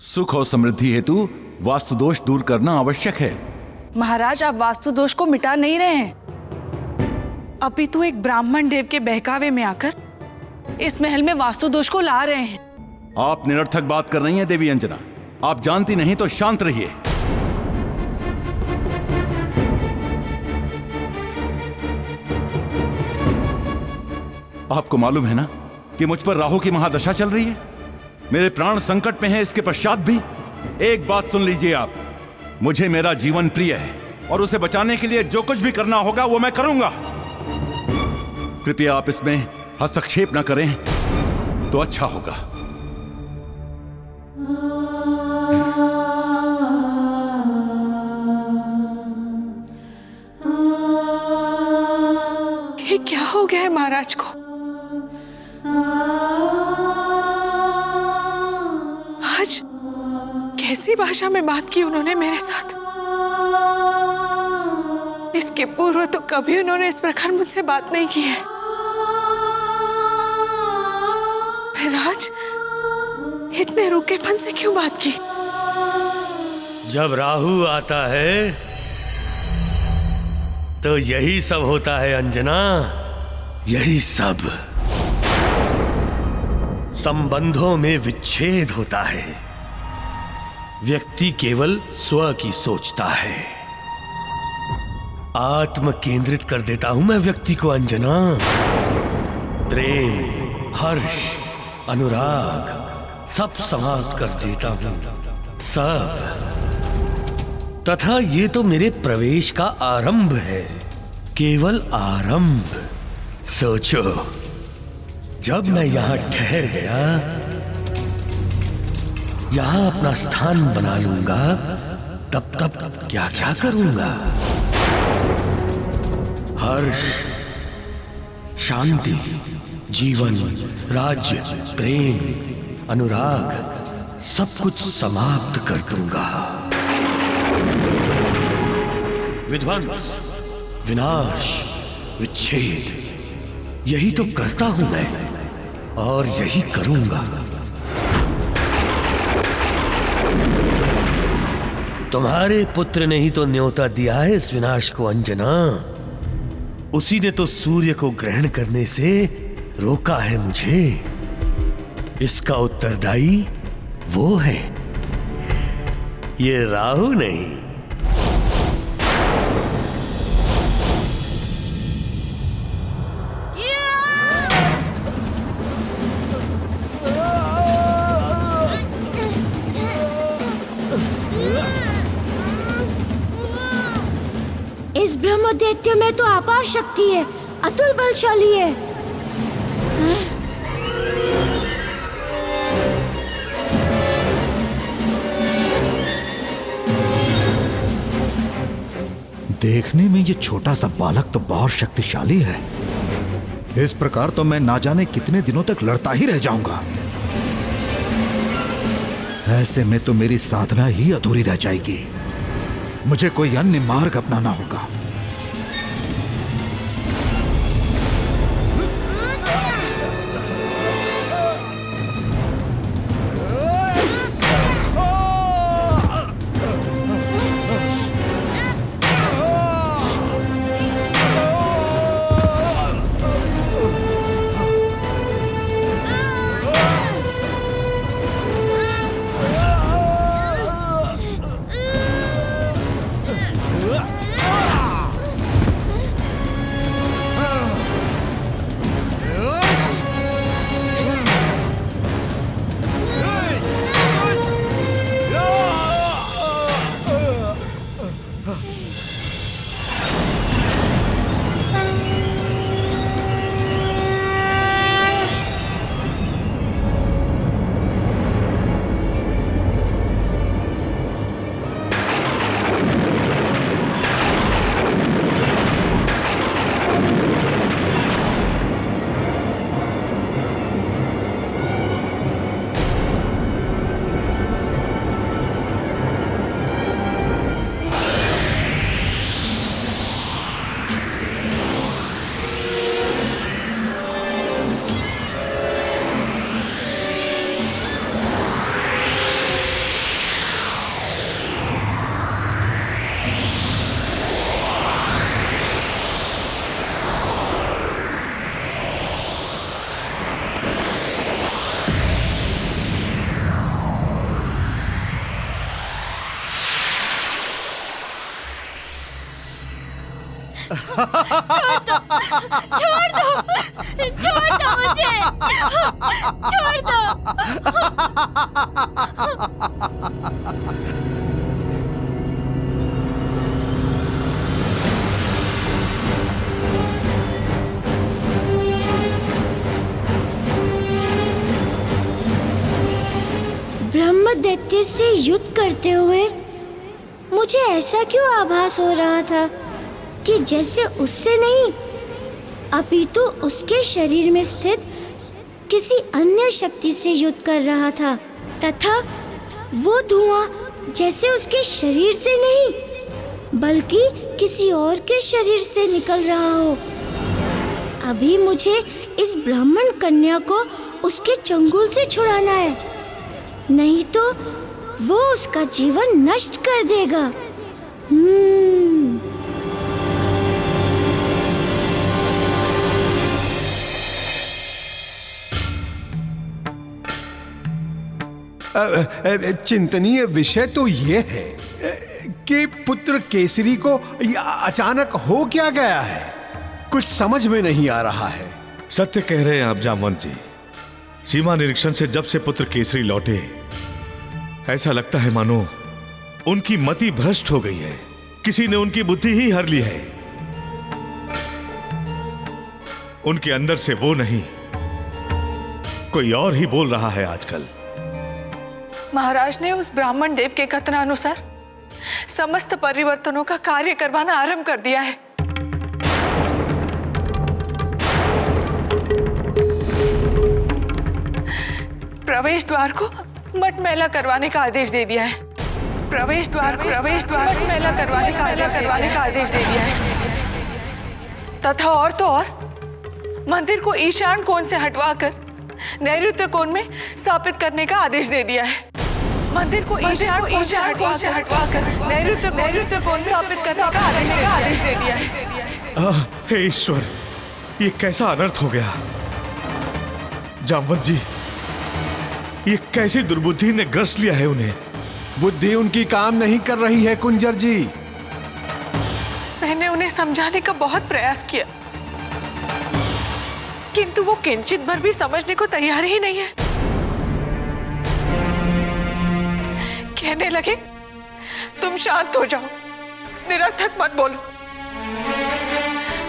सुख और समृद्धि हेतु वास्तु दोष दूर करना आवश्यक है। महाराज, आप वास्तु दोष को मिटा नहीं रहे हैं। अभी तो एक ब्राह्मण देव के बहकावे में आकर इस महल में वास्तु दोष को ला रहे हैं। आप निरर्थक बात कर रही हैं देवी अंजना। आप जानती नहीं तो शांत रहिए। आपको मालूम है ना कि मुझ पर राहु की महादशा चल रही है। मेरे प्राण संकट में हैं। इसके पश्चात भी एक बात सुन लीजिए आप, मुझे मेरा जीवन प्रिय है और उसे बचाने के लिए जो कुछ भी करना होगा वो मैं करूंगा। कृपया आप इसमें हस्तक्षेप न करें तो अच्छा होगा। ये क्या हो गया है महाराज को? आज कैसी भाषा में बात की उन्होंने मेरे साथ? इसके पूर्व तो कभी उन्होंने इस प्रकार मुझसे बात नहीं की है। फिर आज इतने रूखेपन से क्यों बात की? जब राहु आता है तो यही सब होता है अंजना, यही सब। संबंधों में विच्छेद होता है। व्यक्ति केवल स्व की सोचता है। आत्म केंद्रित कर देता हूं मैं व्यक्ति को अंजना। प्रेम, हर्ष, अनुराग सब समाप्त कर देता हूं, सब। तथा ये तो मेरे प्रवेश का आरंभ है, केवल आरंभ। सोचो, जब मैं यहां ठहर गया, यहां अपना स्थान बना लूंगा, तब तब क्या क्या करूंगा। हर्ष, शांति, जीवन, राज्य, प्रेम, अनुराग सब कुछ समाप्त कर दूंगा। विध्वंस, विनाश, विच्छेद, यही तो करता हूं मैं और यही करूंगा। तुम्हारे पुत्र ने ही तो न्योता दिया है इस विनाश को अंजना। उसी ने तो सूर्य को ग्रहण करने से रोका है मुझे। इसका उत्तरदायी वो है, ये राहु नहीं। इस ब्रह्मदैत्य में तो अपार शक्ति है, अतुल बलशाली है। देखने में ये छोटा सा बालक तो बहुत शक्तिशाली है। इस प्रकार तो मैं ना जाने कितने दिनों तक लड़ता ही रह जाऊंगा। ऐसे में तो मेरी साधना ही अधूरी रह जाएगी। मुझे कोई अन्य मार्ग अपनाना होगा। छोड़ दो मुझे, छोड़ दो। ब्रह्म दैत्य से युद्ध करते हुए मुझे ऐसा क्यों आभास हो रहा था कि जैसे उससे नहीं अपितु उसके शरीर में स्थित किसी अन्य शक्ति से युद्ध कर रहा था, तथा वो धुआं जैसे उसके शरीर से नहीं बल्कि किसी और के शरीर से निकल रहा हो। अभी मुझे इस ब्राह्मण कन्या को उसके चंगुल से छुड़ाना है, नहीं तो वो उसका जीवन नष्ट कर देगा। चिंतनीय विषय तो ये है कि पुत्र केसरी को अचानक हो क्या गया है, कुछ समझ में नहीं आ रहा है। सत्य कह रहे हैं आप जामवंत जी। सीमा निरीक्षण से जब से पुत्र केसरी लौटे, ऐसा लगता है मानो उनकी मति भ्रष्ट हो गई है, किसी ने उनकी बुद्धि ही हर ली है। उनके अंदर से वो नहीं, कोई और ही बोल रहा है आजकल। महाराज ने उस ब्राह्मण देव के कथनानुसार समस्त परिवर्तनों का कार्य करवाना आरंभ कर दिया है। प्रवेश द्वार को मटमैला करवाने का आदेश दे दिया है। प्रवेश द्वार मटमैला करवाने का आदेश दे दिया है। तथा और तो और मंदिर को ईशान कोण से हटवाकर नैऋत्य कोण में स्थापित करने का आदेश दे दिया है। मंदिर को ईशान कोण से हटवाकर नैऋत्य कोण स्थापित करने का आदेश दे दिया है। हे ईश्वर, ये कैसा अनर्थ हो गया। जामवंत जी, ये कैसी दुर्बुद्धि ने ग्रस लिया है उन्हें। बुद्धि उनकी काम नहीं कर रही है कुंजर जी। मैंने उन्हें समझाने का बहुत प्रयास किया, किंतु वो किंचित भर भी समझने को तैयार ही नहीं है। कहने लगे, तुम शांत हो जाओ, निरर्थक मत बोलो।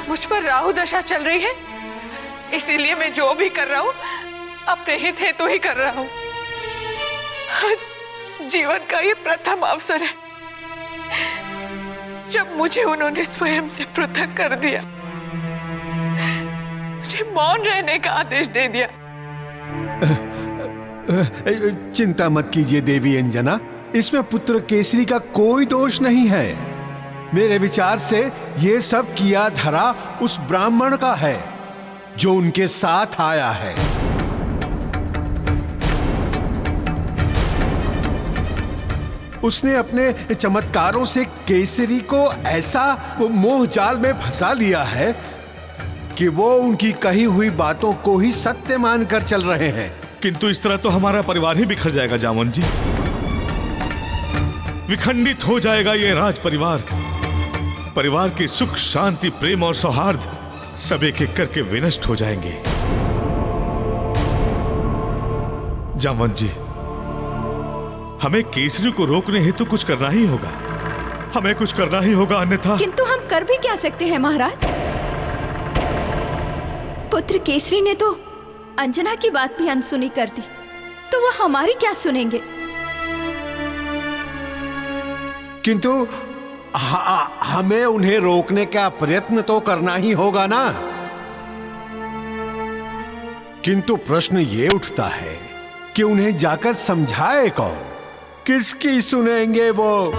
मुझ पर राहु दशा चल रही है, इसीलिए मैं जो भी कर रहा हूं अपने हित हेतु ही कर रहा हूं। जीवन का ये प्रथम अवसर है जब मुझे उन्होंने स्वयं से पृथक कर दिया, मुझे मौन रहने का आदेश दे दिया। चिंता मत कीजिए देवी अंजना, इसमें पुत्र केसरी का कोई दोष नहीं है। मेरे विचार से ये सब किया धरा उस ब्राह्मण का है जो उनके साथ आया है। उसने अपने चमत्कारों से केसरी को ऐसा मोह जाल में फंसा लिया है कि वो उनकी कही हुई बातों को ही सत्य मानकर चल रहे हैं। किंतु इस तरह तो हमारा परिवार ही बिखर जाएगा जामवंत जी। विखंडित हो जाएगा ये राज परिवार। परिवार की सुख शांति प्रेम और सौहार्द सब एक एक करके विनष्ट हो जाएंगे। जामवंत जी, हमें केसरी को रोकने हेतु कुछ करना ही होगा। हमें कुछ करना ही होगा, अन्यथा। किंतु हम कर भी क्या सकते हैं महाराज? पुत्र केसरी ने तो अंजना की बात भी अनसुनी कर दी, तो वह हमारी क्या सुनेंगे? किंतु हमें उन्हें रोकने का प्रयत्न तो करना ही होगा ना। किंतु प्रश्न ये उठता है कि उन्हें जाकर समझाए कौन, किसकी सुनेंगे वो?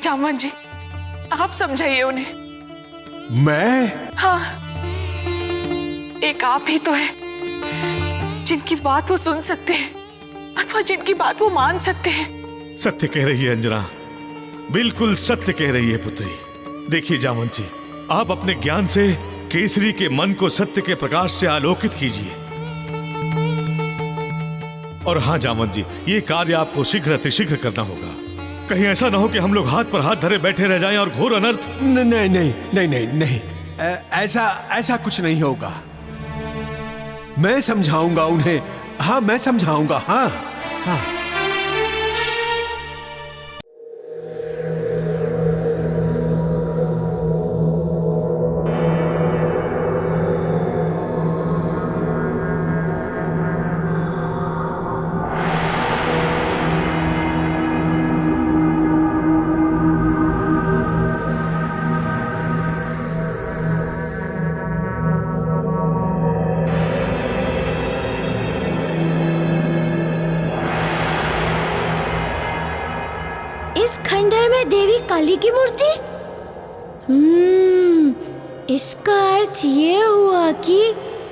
जामवंत जी, आप समझाइए उन्हें। मैं? हाँ, एक आप ही तो है जिनकी बात वो सुन सकते हैं अथवा जिनकी बात वो मान सकते हैं। सत्य कह रही है अंजना, बिल्कुल सत्य कह रही है पुत्री। देखिए जामवंत जी, आप अपने ज्ञान से केसरी के मन को सत्य के प्रकाश से आलोकित कीजिए। और हाँ जामवंत जी, ये कार्य आपको शीघ्र अतिशीघ्र करना होगा। कहीं ऐसा ना हो कि हम लोग हाथ पर हाथ धरे बैठे रह जाएं और घोर अनर्थ। नहीं नहीं नहीं नहीं नहीं, ऐसा कुछ नहीं होगा। मैं समझाऊंगा उन्हें। हाँ, मैं समझाऊंगा। हाँ हाँ। इस खंडहर में देवी काली की मूर्ति? इसका अर्थ ये हुआ कि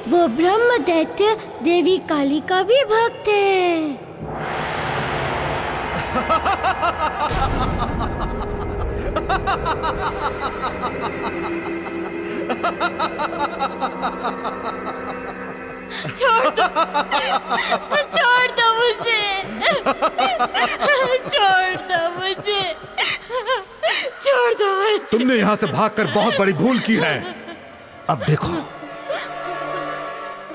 वो ब्रह्म दैत्य देवी काली का भी भक्त है। छोड़ दो मुझे, छोड़ दो मुझे। तुमने यहाँ से भागकर बहुत बड़ी भूल की है। अब देखो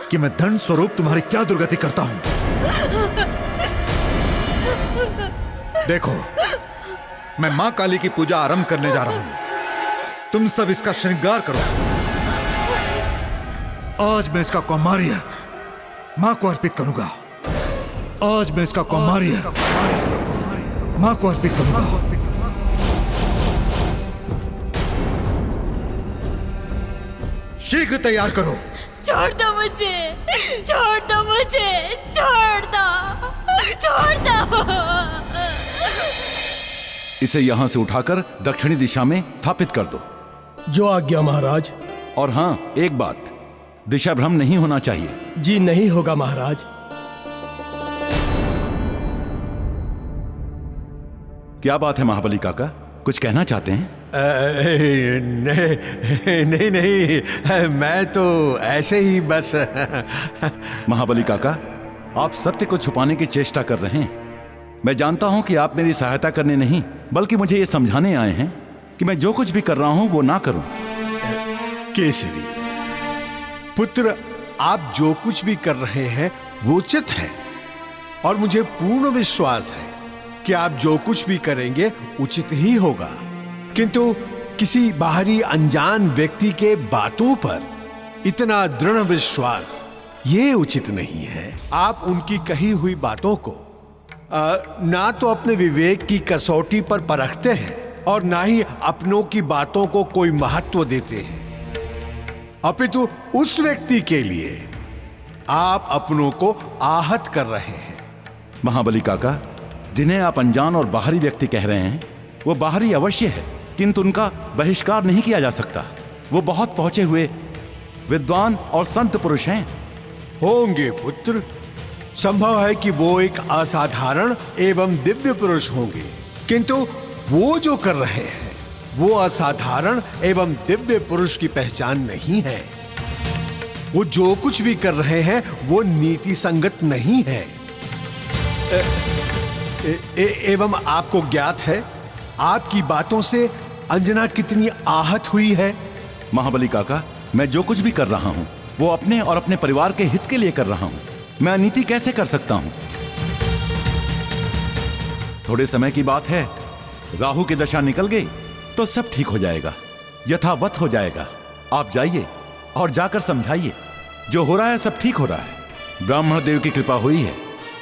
कि मैं दंड स्वरूप तुम्हारी क्या दुर्गति करता हूं। देखो, मैं मां काली की पूजा आरंभ करने जा रहा हूं। तुम सब इसका श्रृंगार करो। आज मैं इसका कौमार्य मां को अर्पित करूंगा। आज मैं इसका कौमार्य मां को अर्पित करूंगा। शीघ्र तैयार करो। छोड़ दो मुझे, छोड़ दो मुझे, छोड़ दो, छोड़ दो। इसे यहां से उठाकर दक्षिणी दिशा में स्थापित कर दो। जो आज्ञा महाराज। और हां, एक बात, दिशा भ्रम नहीं होना चाहिए। जी नहीं होगा महाराज। क्या बात है महाबली काका, कुछ कहना चाहते हैं? नहीं नहीं, मैं तो ऐसे ही बस। महाबली काका, आप सत्य को छुपाने की चेष्टा कर रहे हैं। मैं जानता हूं कि आप मेरी सहायता करने नहीं बल्कि मुझे ये समझाने आए हैं कि मैं जो कुछ भी कर रहा हूं वो ना करूं। केसरी पुत्र, आप जो कुछ भी कर रहे हैं वो उचित है और मुझे पूर्ण विश्वास है कि आप जो कुछ भी करेंगे उचित ही होगा। किंतु किसी बाहरी अनजान व्यक्ति के बातों पर इतना दृढ़ विश्वास ये उचित नहीं है। आप उनकी कही हुई बातों को ना तो अपने विवेक की कसौटी पर परखते हैं और ना ही अपनों की बातों को कोई महत्व देते हैं, अपितु उस व्यक्ति के लिए आप अपनों को आहत कर रहे हैं। महाबली काका, जिन्हें आप अनजान और बाहरी व्यक्ति कह रहे हैं वो बाहरी अवश्य है, किंतु उनका बहिष्कार नहीं किया जा सकता। वो बहुत पहुंचे हुए विद्वान और संत पुरुष हैं। होंगे पुत्र, संभव है कि वो एक असाधारण एवं दिव्य पुरुष होंगे, किंतु वो जो कर रहे हैं वो असाधारण एवं दिव्य पुरुष की पहचान नहीं है। वो जो कुछ भी कर रहे हैं वो नीति संगत नहीं है। एवं आपको ज्ञात है आपकी बातों से अंजना कितनी आहत हुई है। महाबली काका, मैं जो कुछ भी कर रहा हूं वो अपने और अपने परिवार के हित के लिए कर रहा हूं। मैं अनीति कैसे कर सकता हूं? थोड़े समय की बात है, राहु की दशा निकल गई तो सब ठीक हो जाएगा, यथावत हो जाएगा। आप जाइए और जाकर समझाइए, जो हो रहा है सब ठीक हो रहा है। ब्राह्मण देव की कृपा हुई है,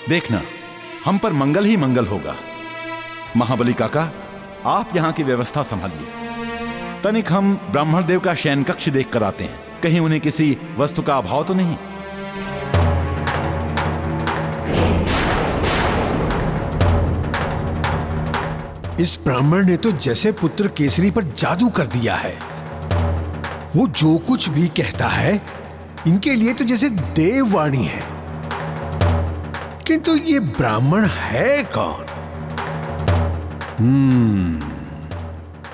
देखना हम पर मंगल ही मंगल होगा। महाबली काका, आप यहां की व्यवस्था संभालिए। तनिक हम ब्राह्मण देव का शयन कक्ष देख कर आते हैं, कहीं उन्हें किसी वस्तु का अभाव तो नहीं। इस ब्राह्मण ने तो जैसे पुत्र केसरी पर जादू कर दिया है। वो जो कुछ भी कहता है इनके लिए तो जैसे देववाणी है, किंतु ये ब्राह्मण है कौन?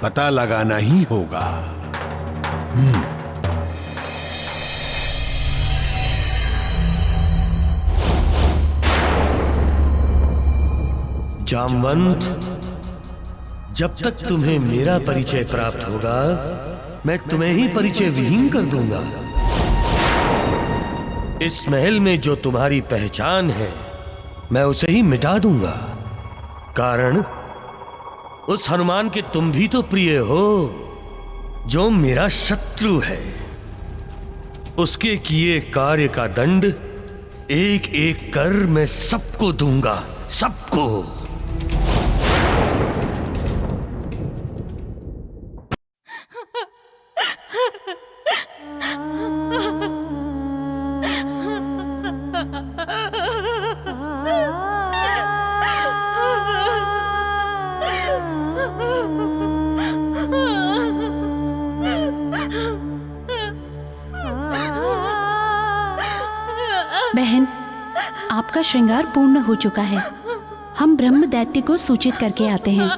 पता लगाना ही होगा। जामवंत, जब तक तुम्हें मेरा परिचय प्राप्त होगा, मैं तुम्हें ही परिचय विहीन कर दूंगा। इस महल में जो तुम्हारी पहचान है, मैं उसे ही मिटा दूंगा। कारण उस हनुमान के तुम भी तो प्रिय हो, जो मेरा शत्रु है। उसके किए कार्य का दंड एक एक कर मैं सबको दूंगा, सबको। बहन, आपका श्रृंगार पूर्ण हो चुका है। हम ब्रह्म दैत्य को सूचित करके आते हैं।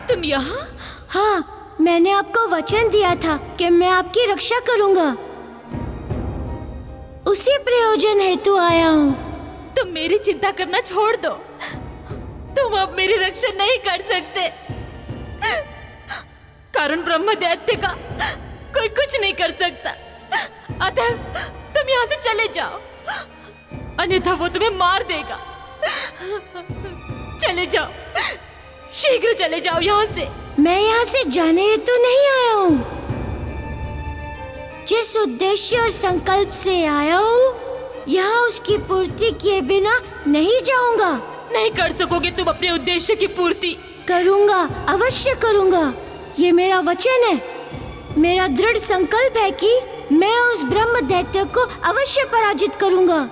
तुम यहाँ? हाँ, मैंने आपको वचन दिया था कि मैं आपकी रक्षा करूंगा। उसी प्रयोजन हेतु आया हूँ। तुम मेरी चिंता करना छोड़ दो। तुम अब मेरी रक्षा नहीं कर सकते, कारण ब्रह्म दैत्य का कोई कुछ नहीं कर सकता। अतः तुम यहाँ से चले जाओ, अन्यथा वो तुम्हें मार देगा। चले जाओ, शीघ्र चले जाओ यहाँ से। मैं यहाँ से जाने हेतु नहीं आया हूँ। जिस उद्देश्य और संकल्प से आया हूँ, यहाँ उसकी पूर्ति किए बिना नहीं जाऊंगा। नहीं कर सकोगे तुम अपने उद्देश्य की पूर्ति। करूंगा, अवश्य करूंगा। ये मेरा वचन है। मेरा दृढ़ संकल्प है कि मैं उस ब्रह्म दैत्य को अवश्य पराजित करूंगा।